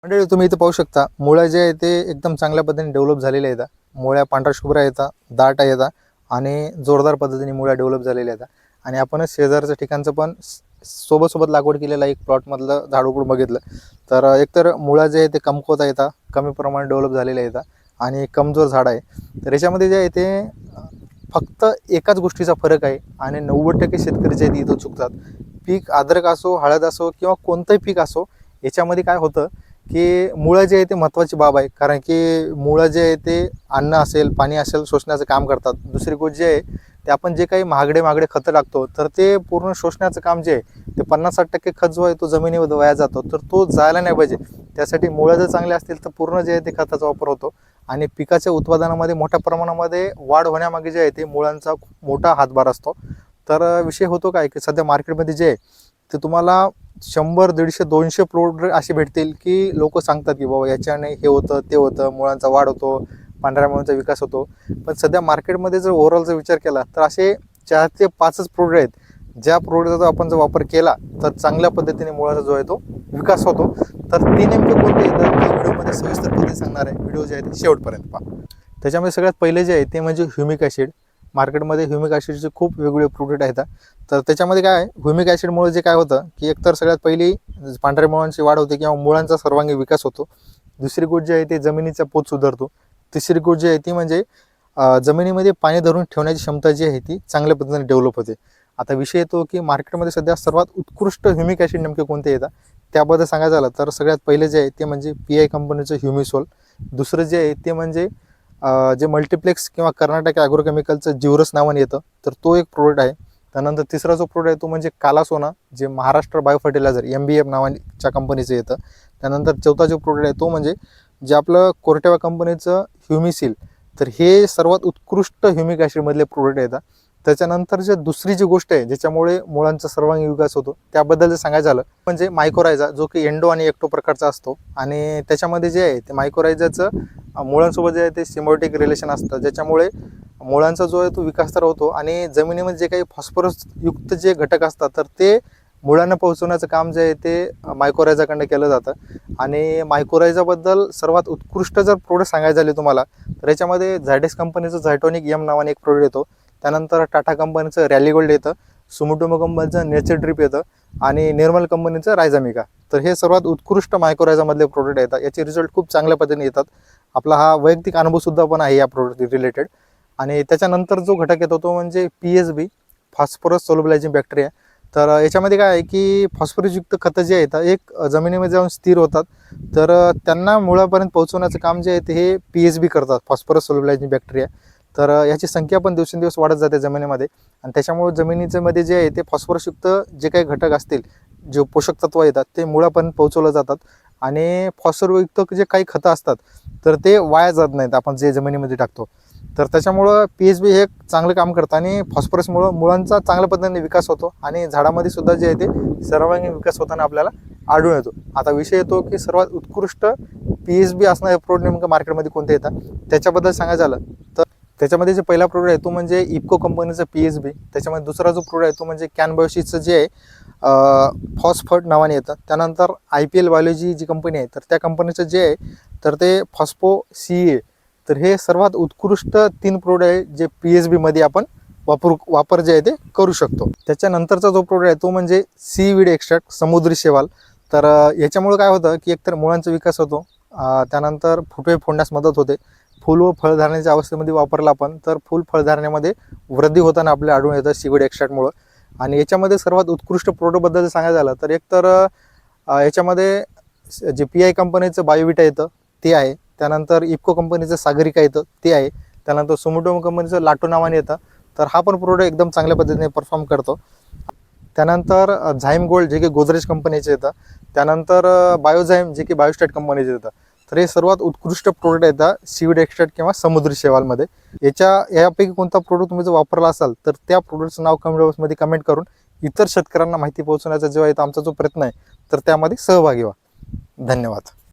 मंडळी तुम्ही इथे पाहू शकता मुळ्या जे आहे ते एकदम चांगल्या पद्धतीने डेव्हलप झालेल्या आहेत. मुळ्या पांढऱ्या शुभ्र येतात, दाट येतात आणि जोरदार पद्धतीने मुळ्या डेव्हलप झालेल्या आहेत. आणि आपण शेजारच्या ठिकाणचं पण सोबत लागवड केलेला एक प्लॉटमधलं झाड उघडून बघितलं तर एकतर मुळ्या जे आहे ते कमकुवत येतात, कमी प्रमाणात डेव्हलप झालेल्या येतात आणि कमजोर झाड आहे. तर याच्यामध्ये जे आहे ते फक्त एकाच गोष्टीचा फरक आहे आणि 90% शेतकरी जे आहेत इथं चुकतात. पीक अद्रक असो, हळद असो किंवा कोणतंही पीक असो, याच्यामध्ये काय होतं की मुळं जे आहे ते महत्त्वाची बाब आहे. कारण की मुळं जे आहे ते अन्न असेल, पाणी असेल शोषण्याचं काम करतात. दुसरी गोष्ट जे आहे ते आपण जे काही महागडे खतं टाकतो तर ते पूर्ण शोषण्याचं काम जे आहे ते 50-60% खत जो आहे तो जमिनीमध्ये वाया जातो. तर तो जायला नाही पाहिजे. त्यासाठी मुळं जर चांगले असतील तर पूर्ण जे आहे ते खताचा वापर होतो आणि पिकाच्या उत्पादनामध्ये मोठ्या प्रमाणामध्ये वाढ होण्यामागे जे आहे ते मुळांचा खूप मोठा हातभार असतो. तर विषय होतो काय की सध्या मार्केटमध्ये जे आहे ते तुम्हाला 100, 150, 200 प्रोडक्ट असे भेटतील की लोक सांगतात की बाबा याच्याने हे होतं ते होतं, मुळांचा वाढ होतो, पांढऱ्या मुळांचा विकास होतो. पण सध्या मार्केटमध्ये जर ओव्हरऑलचा विचार केला तर असे 4 ते 5च प्रोडक्ट आहेत ज्या प्रोडक्टचा आपण जर वापर केला तर चांगल्या पद्धतीने मुळाचा जो आहे तो विकास होतो. तर ते नेमके कोणते येतात ते व्हिडिओमध्ये सविस्तर पद्धतीने सांगणार आहे. व्हिडिओ जे आहे ते शेवटपर्यंत पहा. त्याच्यामध्ये सगळ्यात पहिले जे आहे ते म्हणजे ह्युमिक ॲसिड. मार्केटमध्ये ह्युमिक ॲसिडचे खूप वेगवेगळे प्रोडक्ट आहेत. तर त्याच्यामध्ये काय आहे, ह्युमिक ॲसिडमुळे जे काय होतं की एकतर सगळ्यात पहिली पांढऱ्या मुळांची वाढ होते किंवा मुळांचा सर्वांगीण विकास होतो. दुसरी गोष्ट जी आहे ते जमिनीचा पोत सुधारतो. तिसरी गोष्ट जी आहे ती म्हणजे जमिनीमध्ये पाणी धरून ठेवण्याची क्षमता जी आहे ती चांगल्या पद्धतीने डेव्हलप होते. आता विषय येतो की मार्केटमध्ये सध्या सर्वात उत्कृष्ट ह्युमिक ॲसिड नेमके कोणते येतात त्याबद्दल सांगायचं झालं तर सगळ्यात पहिले जे आहे ते म्हणजे PI कंपनीचं ह्युमिसोल. दुसरं जे आहे ते म्हणजे जे मल्टिप्लेक्स किंवा कर्नाटक ॲग्रोकेमिकलचं जिवरस नावाने येतं तर तो एक प्रोडक्ट आहे. त्यानंतर तिसरा जो प्रोडक्ट आहे तो म्हणजे काला सोना, जे महाराष्ट्र बायो फर्टिलायझर MBF नावाच्या कंपनीचं येतं. त्यानंतर चौथा जो प्रोडक्ट आहे तो म्हणजे जे आपलं कोर्टेवा कंपनीचं ह्युमिसिल. तर हे सर्वात उत्कृष्ट ह्युमिक ॲसिडमधले प्रोडक्ट येतात. त्याच्यानंतर जे दुसरी जी गोष्ट आहे ज्याच्यामुळे मुळांचा सर्वांगीण विकास होतो त्याबद्दल जर सांगायचं झालं म्हणजे मायकोरायझा, जो की एंडो आणि एक्टो प्रकारचा असतो. आणि त्याच्यामध्ये जे आहे ते मायकोरायझाचं मुळांसोबत जे आहे ते सिम्बायोटिक रिलेशन असतं, ज्याच्यामुळे मुळांचा जो आहे तो विकास तर होतो आणि जमिनीमध्ये जे काही फॉस्फरस युक्त जे घटक असतात तर ते मुळांना पोहोचवण्याचं काम जे आहे ते मायकोरायझाकडनं केलं जातं. आणि मायकोरायझाबद्दल सर्वात उत्कृष्ट जर प्रोडक्ट सांगायचे झाले तुम्हाला तर याच्यामध्ये झायडेक्स कंपनीचं झायटोनिक M नावाने एक प्रोडक्ट येतो. त्यानंतर टाटा कंपनीचं रॅली गोल्ड येतं, सुमोटोमो कंपनीचं नेचर ड्रिप येतं आणि निर्मल कंपनीचं रायझामिका. तर हे सर्वात उत्कृष्ट मायकोरायझामधले प्रोडक्ट येतात. याचे रिझल्ट खूप चांगल्या पद्धतीने येतात. आपला हा वैयक्तिक अनुभवसुद्धा पण आहे या प्रोडक्ट रिलेटेड. आणि त्याच्यानंतर जो घटक येतो तो म्हणजे PSB, फॉस्फरस सोल्युबलायझिंग बॅक्टेरिया. तर याच्यामध्ये काय आहे की फॉस्फरसयुक्त खतं जे आहेत एक जमिनीमध्ये जाऊन स्थिर होतात. तर त्यांना मुळापर्यंत पोहोचवण्याचं काम जे आहे ते हे PSB करतात, फॉस्फरस सोल्युबलायझिंग बॅक्टेरिया. तर याची संख्या पण दिवसेंदिवस वाढत जाते जमिनीमध्ये आणि त्याच्यामुळे जमिनीच्या मध्ये जे आहे ते फॉस्फरसयुक्त जे काही घटक असतील, जे पोषक तत्व येतात ते मुळापर्यंत पोहोचवलं जातात. आणि फॉस्फरयुक्त जे काही खतं असतात तर ते वाया जात नाहीत आपण जे जमिनीमध्ये टाकतो. तर त्याच्यामुळं PSB हे एक चांगलं काम करतं आणि फॉस्फरसमुळं मुळांचा चांगल्या पद्धतीने विकास होतो आणि झाडामध्ये सुद्धा जे आहे ते सर्वांगीण विकास होताना आपल्याला आढळून येतो. आता विषय येतो की सर्वात उत्कृष्ट PSB असणारे प्रोडक्ट नेमकं मार्केटमध्ये कोणते येतात त्याच्याबद्दल सांगायचं झालं तर त्याच्यामध्ये जे पहिला प्रोडक्ट आहे तो म्हणजे इफको कंपनीचं PSB. त्याच्यामध्ये दुसरा जो प्रोडक्ट आहे तो म्हणजे कॅनबायोशीचं जे आहे फॉस्फट नावाने येतं. त्यानंतर IPL बायोलॉजी जी कंपनी आहे तर त्या कंपनीचं जे आहे तर ते फॉस्फो CA. तर हे सर्वात उत्कृष्ट 3 प्रोडक्ट आहे जे PSBमध्ये आपण वापर जे आहे ते करू शकतो. त्याच्यानंतरचा जो प्रोडक्ट आहे तो म्हणजे सीवीड एक्स्ट्रॅक्ट, समुद्री शेवाल. तर याच्यामुळे काय होतं की एकतर मुळांचा विकास होतो, त्यानंतर फुटवे फोडण्यास मदत होते. फूल व फळधारणेच्या अवस्थेमध्ये वापरला आपण तर फूल फळधारणेमध्ये वृद्धी होताना आपल्याला आढळून येतं सीवीड एक्स्ट्रॅक्टमुळं. आणि याच्यामध्ये सर्वात उत्कृष्ट प्रोडक्टबद्दल सांगायचं झालं तर एकतर याच्यामध्ये जे PI कंपनीचं बायोविटा येतं ते आहे. त्यानंतर इफको कंपनीचं सागरिका येतं ते आहे. त्यानंतर सुमोटोमो कंपनीचं लाटो नावाने येतं. तर हा पण प्रोडक्ट एकदम चांगल्या पद्धतीने परफॉर्म करतो. त्यानंतर झाईम गोल्ड जे की गोदरेज कंपनीचे येतं. त्यानंतर बायोझाईम जे की बायोस्टॅट कंपनीचे येतं. तर हे सर्वात उत्कृष्ट प्रोडक्ट येतात सीवीड एक्स्ट्रॅक्ट किंवा समुद्री शेवालमध्ये. यापैकी कोणता प्रोडक्ट तुम्ही जर वापरला असाल तर त्या प्रोडक्टचं नाव कमेंट बॉक्समध्ये कमेंट करून इतर शेतकऱ्यांना माहिती पोहोचवण्याचा जो आहे आमचा जो प्रयत्न आहे तर त्यामध्ये सहभागी व्हा. धन्यवाद.